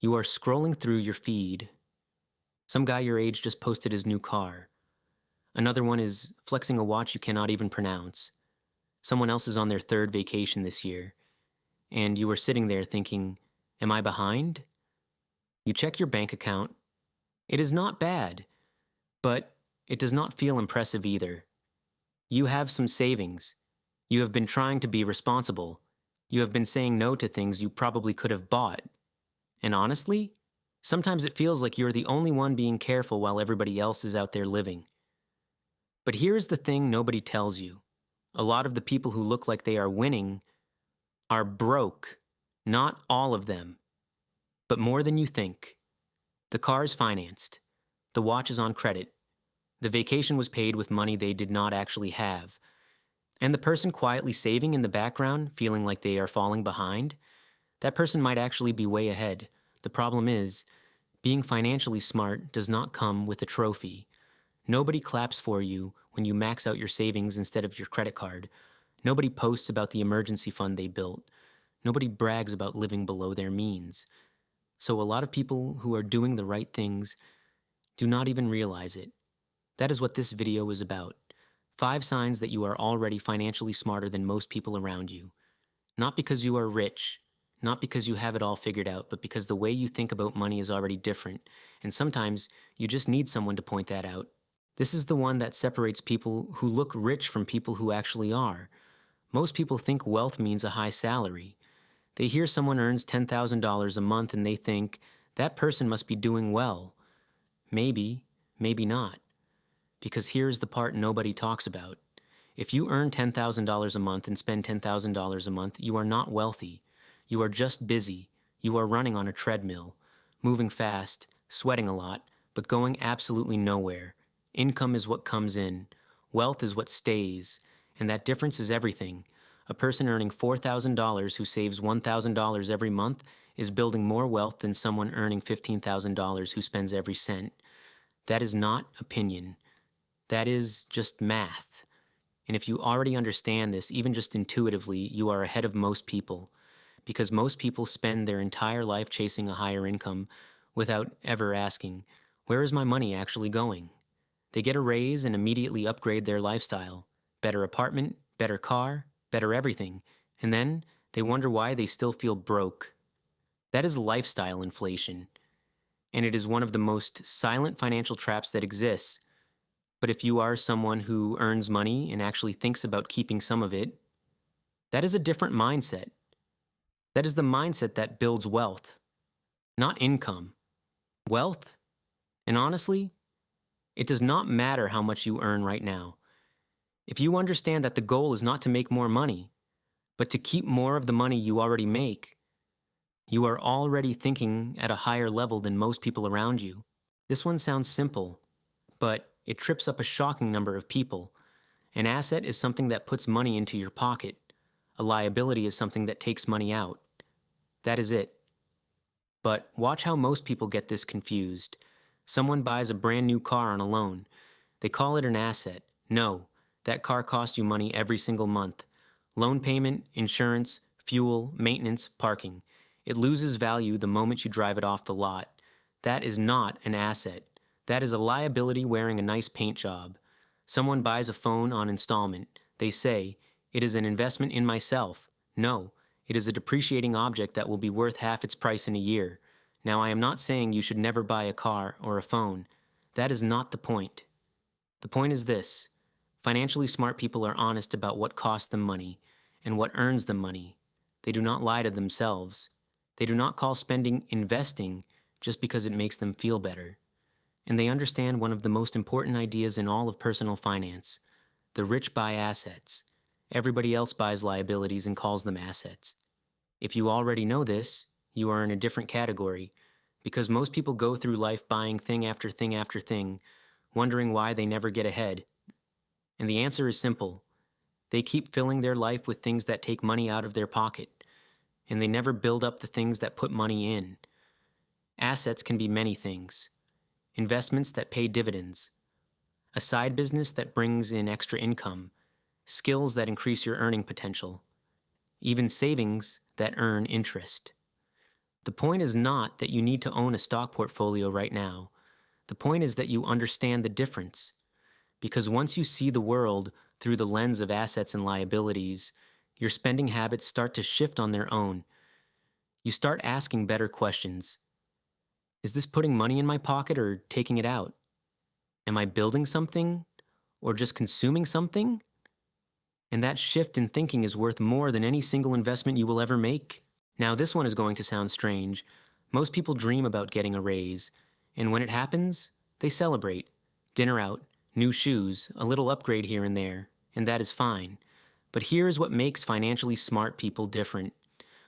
You are scrolling through your feed. Some guy your age just posted his new car. Another one is flexing a watch you cannot even pronounce. Someone else is on their third vacation this year. And you are sitting there thinking, am I behind? You check your bank account. It is not bad, but it does not feel impressive either. You have some savings. You have been trying to be responsible. You have been saying no to things you probably could have bought. And honestly, sometimes it feels like you're the only one being careful while everybody else is out there living. But here's the thing nobody tells you. A lot of the people who look like they are winning are broke. Not all of them, but more than you think. The car is financed. The watch is on credit. The vacation was paid with money they did not actually have. And the person quietly saving in the background, feeling like they are falling behind, that person might actually be way ahead. The problem is, being financially smart does not come with a trophy. Nobody claps for you when you max out your savings instead of your credit card. Nobody posts about the emergency fund they built. Nobody brags about living below their means. So a lot of people who are doing the right things do not even realize it. That is what this video is about. 5 signs that you are already financially smarter than most people around you. Not because you are rich, not because you have it all figured out, but because the way you think about money is already different, and sometimes you just need someone to point that out. This is the one that separates people who look rich from people who actually are. Most people think wealth means a high salary. They hear someone earns $10,000 a month and they think, that person must be doing well. Maybe, maybe not. Because here's the part nobody talks about. If you earn $10,000 a month and spend $10,000 a month, you are not wealthy. You are just busy. You are running on a treadmill, moving fast, sweating a lot, but going absolutely nowhere. Income is what comes in. Wealth is what stays. And that difference is everything. A person earning $4,000 who saves $1,000 every month is building more wealth than someone earning $15,000 who spends every cent. That is not opinion. That is just math. And if you already understand this, even just intuitively, you are ahead of most people. Because most people spend their entire life chasing a higher income without ever asking, where is my money actually going? They get a raise and immediately upgrade their lifestyle. Better apartment, better car, better everything. And then they wonder why they still feel broke. That is lifestyle inflation. And it is one of the most silent financial traps that exists. But if you are someone who earns money and actually thinks about keeping some of it, that is a different mindset. That is the mindset that builds wealth, not income. Wealth, and honestly, it does not matter how much you earn right now. If you understand that the goal is not to make more money, but to keep more of the money you already make, you are already thinking at a higher level than most people around you. This one sounds simple, but it trips up a shocking number of people. An asset is something that puts money into your pocket. A liability is something that takes money out. That is it. But watch how most people get this confused. Someone buys a brand new car on a loan. They call it an asset. No, that car costs you money every single month. Loan payment, insurance, fuel, maintenance, parking. It loses value the moment you drive it off the lot. That is not an asset. That is a liability wearing a nice paint job. Someone buys a phone on installment. They say, it is an investment in myself. No, it is a depreciating object that will be worth half its price in a year. Now, I am not saying you should never buy a car or a phone. That is not the point. The point is this. Financially smart people are honest about what costs them money and what earns them money. They do not lie to themselves. They do not call spending investing just because it makes them feel better. And they understand one of the most important ideas in all of personal finance. The rich buy assets. Everybody else buys liabilities and calls them assets. If you already know this, you are in a different category, because most people go through life buying thing after thing after thing, wondering why they never get ahead. And the answer is simple. They keep filling their life with things that take money out of their pocket, and they never build up the things that put money in. Assets can be many things. Investments that pay dividends, a side business that brings in extra income, skills that increase your earning potential, even savings that earn interest. The point is not that you need to own a stock portfolio right now. The point is that you understand the difference. Because once you see the world through the lens of assets and liabilities, your spending habits start to shift on their own. You start asking better questions. Is this putting money in my pocket or taking it out? Am I building something or just consuming something? And that shift in thinking is worth more than any single investment you will ever make. Now, this one is going to sound strange. Most people dream about getting a raise, and when it happens, they celebrate. Dinner out, new shoes, a little upgrade here and there, and that is fine. But here is what makes financially smart people different.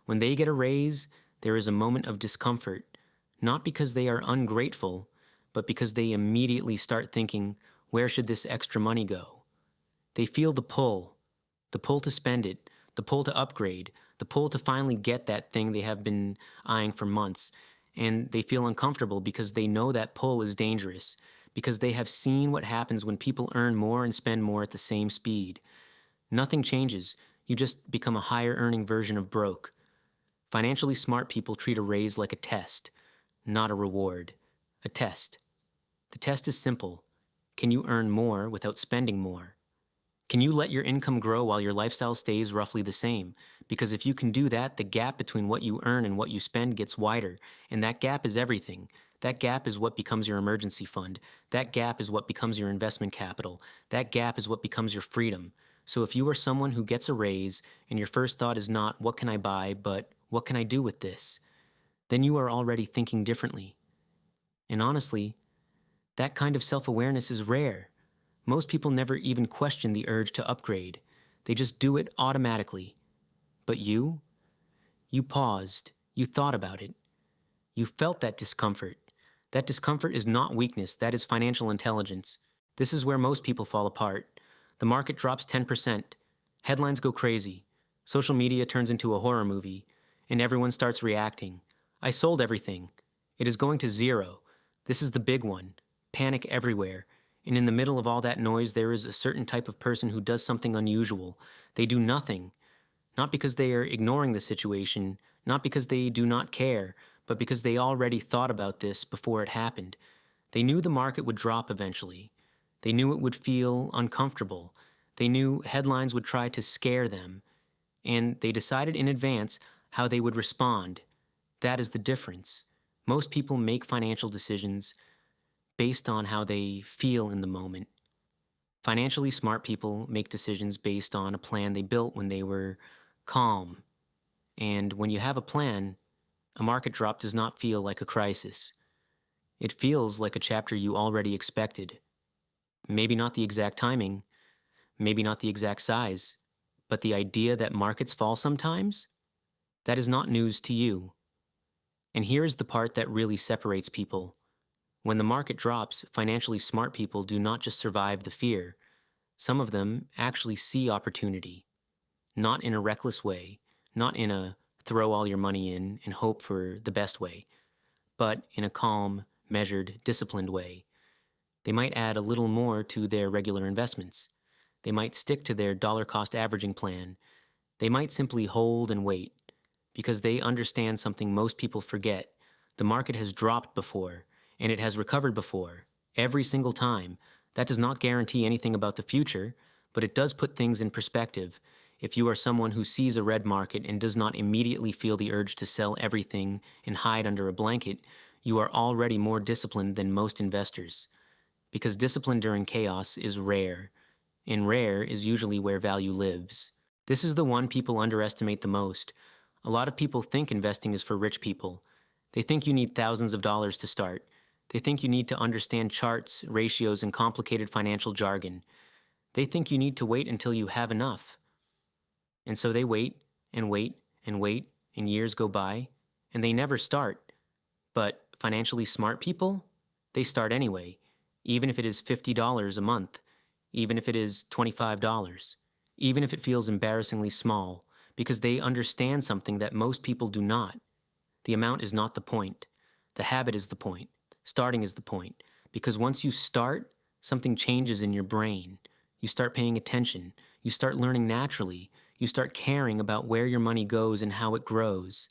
When they get a raise, there is a moment of discomfort, not because they are ungrateful, but because they immediately start thinking, where should this extra money go? They feel the pull to spend it, the pull to upgrade, the pull to finally get that thing they have been eyeing for months. And they feel uncomfortable because they know that pull is dangerous, because they have seen what happens when people earn more and spend more at the same speed. Nothing changes. You just become a higher earning version of broke. Financially smart people treat a raise like a test, not a reward. A test. The test is simple. Can you earn more without spending more? Can you let your income grow while your lifestyle stays roughly the same? Because if you can do that, the gap between what you earn and what you spend gets wider, and that gap is everything. That gap is what becomes your emergency fund. That gap is what becomes your investment capital. That gap is what becomes your freedom. So if you are someone who gets a raise and your first thought is not, what can I buy, but what can I do with this? Then you are already thinking differently. And honestly, that kind of self-awareness is rare. Most people never even question the urge to upgrade. They just do it automatically. But you paused. You thought about it. You felt that discomfort. That discomfort is not weakness. That is financial intelligence. This is where most people fall apart. The market drops 10%. Headlines go crazy. Social media turns into a horror movie. And everyone starts reacting. I sold everything. It is going to zero. This is the big one. Panic everywhere. And in the middle of all that noise, there is a certain type of person who does something unusual. They do nothing. Not because they are ignoring the situation, not because they do not care, but because they already thought about this before it happened. They knew the market would drop eventually. They knew it would feel uncomfortable. They knew headlines would try to scare them. And they decided in advance how they would respond. That is the difference. Most people make financial decisions based on how they feel in the moment. Financially smart people make decisions based on a plan they built when they were calm. And when you have a plan, a market drop does not feel like a crisis. It feels like a chapter you already expected. Maybe not the exact timing, maybe not the exact size, but the idea that markets fall sometimes, that is not news to you. And here is the part that really separates people. When the market drops, financially smart people do not just survive the fear. Some of them actually see opportunity. Not in a reckless way, not in a throw all your money in and hope for the best way, but in a calm, measured, disciplined way. They might add a little more to their regular investments. They might stick to their dollar cost averaging plan. They might simply hold and wait, because they understand something most people forget. The market has dropped before, and it has recovered before, every single time. That does not guarantee anything about the future, but it does put things in perspective. If you are someone who sees a red market and does not immediately feel the urge to sell everything and hide under a blanket, you are already more disciplined than most investors. Because discipline during chaos is rare, and rare is usually where value lives. This is the one people underestimate the most. A lot of people think investing is for rich people. They think you need thousands of dollars to start. They think you need to understand charts, ratios, and complicated financial jargon. They think you need to wait until you have enough. And so they wait, and wait, and wait, and years go by, and they never start. But financially smart people, they start anyway, even if it is $50 a month, even if it is $25, even if it feels embarrassingly small, because they understand something that most people do not. The amount is not the point. The habit is the point. Starting is the point. Because once you start, something changes in your brain. You start paying attention. You start learning naturally. You start caring about where your money goes and how it grows.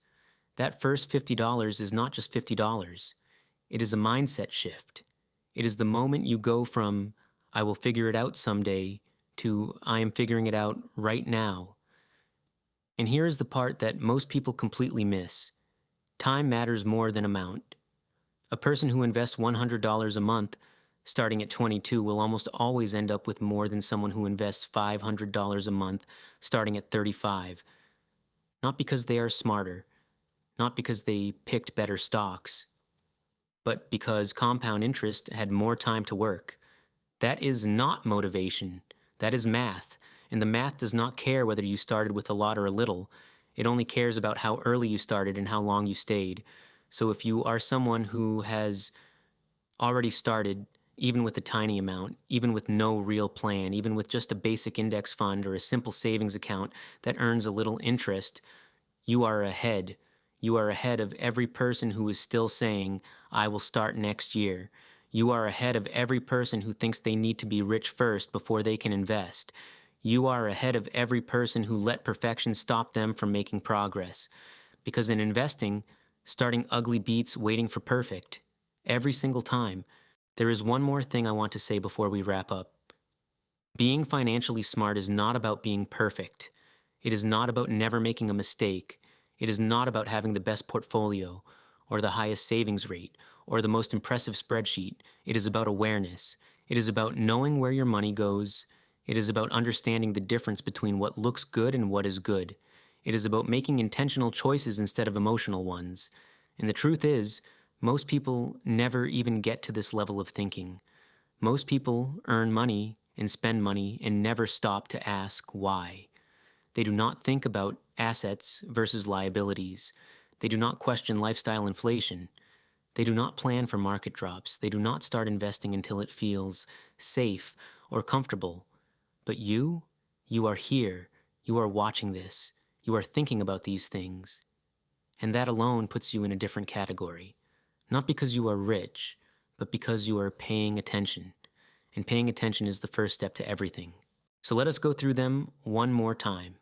That first $50 is not just $50. It is a mindset shift. It is the moment you go from, I will figure it out someday, to, I am figuring it out right now. And here is the part that most people completely miss. Time matters more than amount. A person who invests $100 a month starting at 22 will almost always end up with more than someone who invests $500 a month starting at 35. Not because they are smarter, not because they picked better stocks, but because compound interest had more time to work. That is not motivation. That is math. And the math does not care whether you started with a lot or a little. It only cares about how early you started and how long you stayed. So if you are someone who has already started, even with a tiny amount, even with no real plan, even with just a basic index fund or a simple savings account that earns a little interest, you are ahead. You are ahead of every person who is still saying, I will start next year. You are ahead of every person who thinks they need to be rich first before they can invest. You are ahead of every person who let perfection stop them from making progress. Because in investing, starting ugly beats waiting for perfect. Every single time. There is one more thing I want to say before we wrap up. Being financially smart is not about being perfect. It is not about never making a mistake. It is not about having the best portfolio, or the highest savings rate, or the most impressive spreadsheet. It is about awareness. It is about knowing where your money goes. It is about understanding the difference between what looks good and what is good. It is about making intentional choices instead of emotional ones. And the truth is, most people never even get to this level of thinking. Most people earn money and spend money and never stop to ask why. They do not think about assets versus liabilities. They do not question lifestyle inflation. They do not plan for market drops. They do not start investing until it feels safe or comfortable. But you are here. You are watching this. You are thinking about these things. And that alone puts you in a different category. Not because you are rich, but because you are paying attention. And paying attention is the first step to everything. So let us go through them one more time.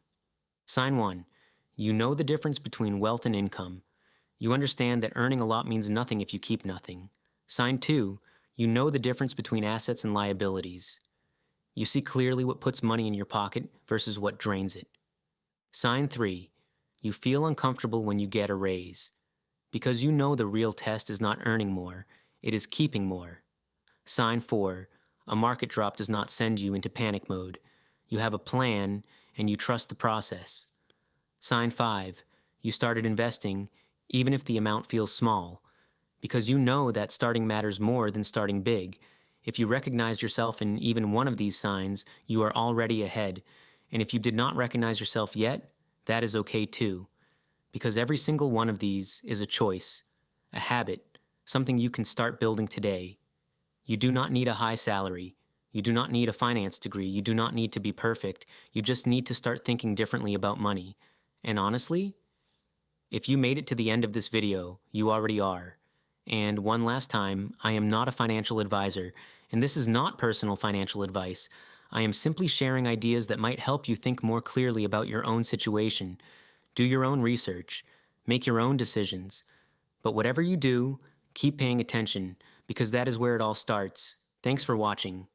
Sign 1. You know the difference between wealth and income. You understand that earning a lot means nothing if you keep nothing. Sign 2. You know the difference between assets and liabilities. You see clearly what puts money in your pocket versus what drains it. Sign 3. You feel uncomfortable when you get a raise. Because you know the real test is not earning more, it is keeping more. Sign 4. A market drop does not send you into panic mode. You have a plan and you trust the process. Sign 5. You started investing even if the amount feels small, because you know that starting matters more than starting big. If you recognize yourself in even one of these signs, you are already ahead. And if you did not recognize yourself yet, that is okay too. Because every single one of these is a choice, a habit, something you can start building today. You do not need a high salary. You do not need a finance degree. You do not need to be perfect. You just need to start thinking differently about money. And honestly, if you made it to the end of this video, you already are. And one last time, I am not a financial advisor, and this is not personal financial advice. I am simply sharing ideas that might help you think more clearly about your own situation. Do your own research. Make your own decisions. But whatever you do, keep paying attention, because that is where it all starts. Thanks for watching.